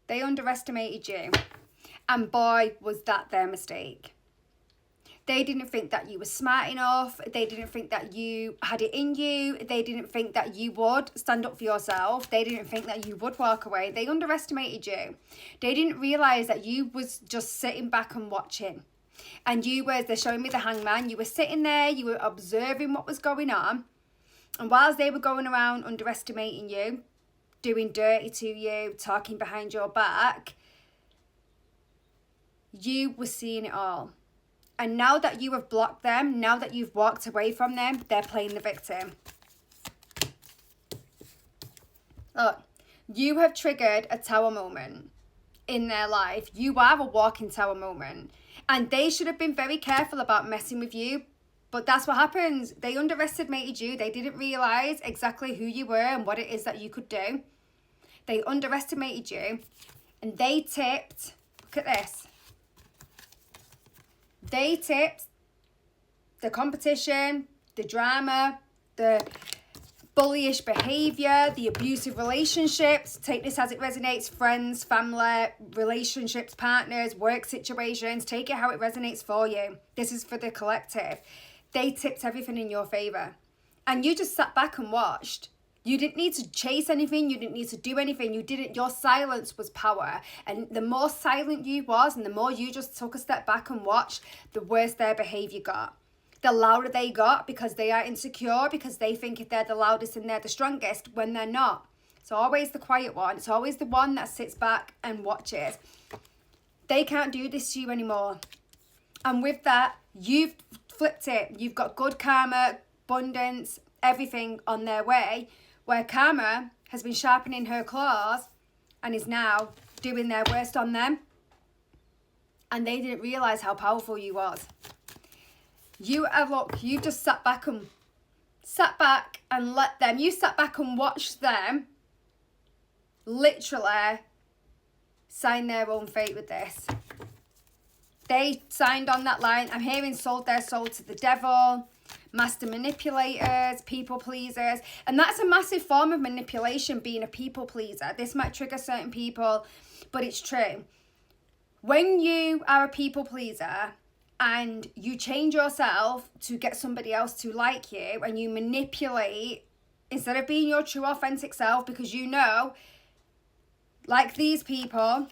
They underestimated you. And boy, was that their mistake. They didn't think that you were smart enough. They didn't think that you had it in you. They didn't think that you would stand up for yourself. They didn't think that you would walk away. They underestimated you. They didn't realise that you was just sitting back and watching. And you were, they're showing me the hangman, you were sitting there, you were observing what was going on. And whilst they were going around underestimating you, doing dirty to you, talking behind your back, you were seeing it all. And now that you have blocked them, now that you've walked away from them, they're playing the victim. Look, you have triggered a tower moment in their life. You are a walking tower moment. And they should have been very careful about messing with you. But that's what happens. They underestimated you. They didn't realise exactly who you were and what it is that you could do. They underestimated you. And they tipped, look at this. They tipped the competition, the drama, the bullyish behaviour, the abusive relationships. Take this as it resonates. Friends, family, relationships, partners, work situations. Take it how it resonates for you. This is for the collective. They tipped everything in your favour. And you just sat back and watched. You didn't need to chase anything. You didn't need to do anything. Your silence was power. And the more silent you was and the more you just took a step back and watched, the worse their behaviour got. The louder they got because they are insecure, because they think if they're the loudest and they're the strongest when they're not. It's always the quiet one. It's always the one that sits back and watches. They can't do this to you anymore. And with that, you've flipped it. You've got good karma, abundance, everything on their way, where karma has been sharpening her claws and is now doing their worst on them. And they didn't realise how powerful you was. You've just sat back and let them, you sat back and watched them literally sign their own fate with this. They signed on that line. I'm hearing sold their soul to the devil, master manipulators, people pleasers. And that's a massive form of manipulation, being a people pleaser. This might trigger certain people, but it's true. When you are a people pleaser and you change yourself to get somebody else to like you, and you manipulate instead of being your true authentic self, because you know, like these people,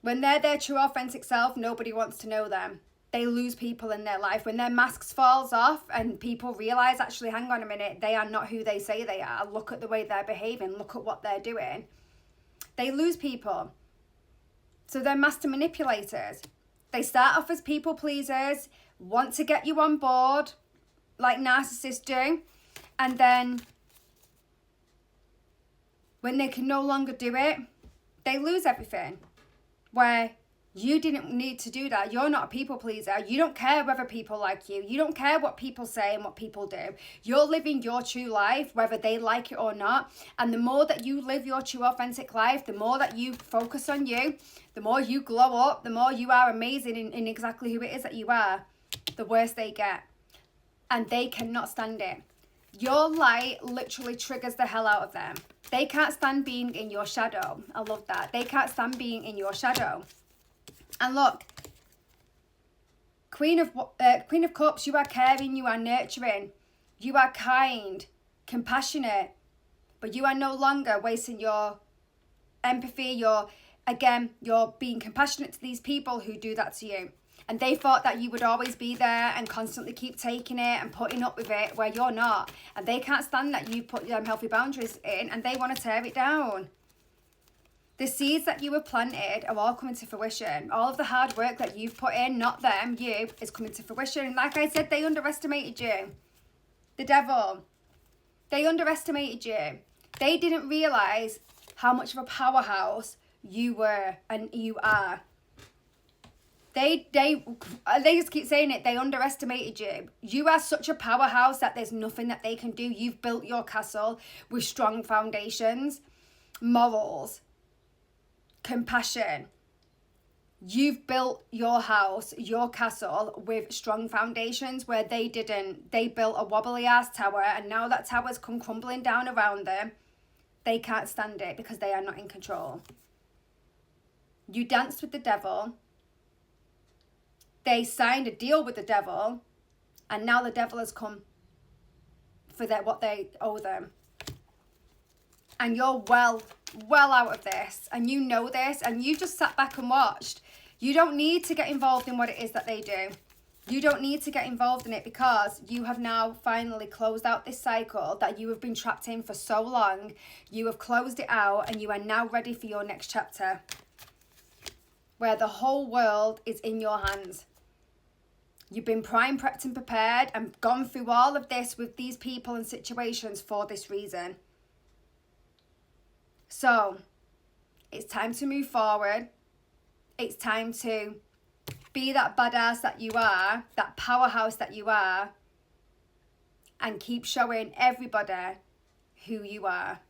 when they're their true authentic self, nobody wants to know them. They lose people in their life. When their masks falls off and people realise, actually, hang on a minute, they are not who they say they are. Look at the way they're behaving. Look at what they're doing. They lose people. So they're master manipulators. They start off as people pleasers, want to get you on board, like narcissists do. And then when they can no longer do it, they lose everything. Where you didn't need to do that. You're not a people pleaser. You don't care whether people like you. You don't care what people say and what people do. You're living your true life, whether they like it or not. And the more that you live your true authentic life, the more that you focus on you, the more you glow up, the more you are amazing in exactly who it is that you are, the worse they get. And they cannot stand it. Your light literally triggers the hell out of them. They can't stand being in your shadow. I love that. They can't stand being in your shadow. And look, Queen of Cups, you are caring, you are nurturing, you are kind, compassionate, but you are no longer wasting your empathy. You're being compassionate to these people who do that to you. And they thought that you would always be there and constantly keep taking it and putting up with it, where you're not. And they can't stand that you put healthy boundaries in, and they want to tear it down. The seeds that you have planted are all coming to fruition. All of the hard work that you've put in, not them, you, is coming to fruition. And like I said, they underestimated you. The devil. They underestimated you. They didn't realise how much of a powerhouse you were and you are. They just keep saying it. They underestimated you. You are such a powerhouse that there's nothing that they can do. You've built your castle with strong foundations, morals, compassion. You've built your house, your castle with strong foundations where they didn't. They built a wobbly ass tower, and now that tower's come crumbling down around them. They can't stand it because they are not in control. You danced with the devil. They signed a deal with the devil. And now the devil has come for what they owe them. And you're well out of this. And you know this. And you just sat back and watched. You don't need to get involved in what it is that they do. You don't need to get involved in it because you have now finally closed out this cycle that you have been trapped in for so long. You have closed it out and you are now ready for your next chapter where the whole world is in your hands. You've been prime, prepped and prepared and gone through all of this with these people and situations for this reason. So, it's time to move forward. It's time to be that badass that you are, that powerhouse that you are, and keep showing everybody who you are.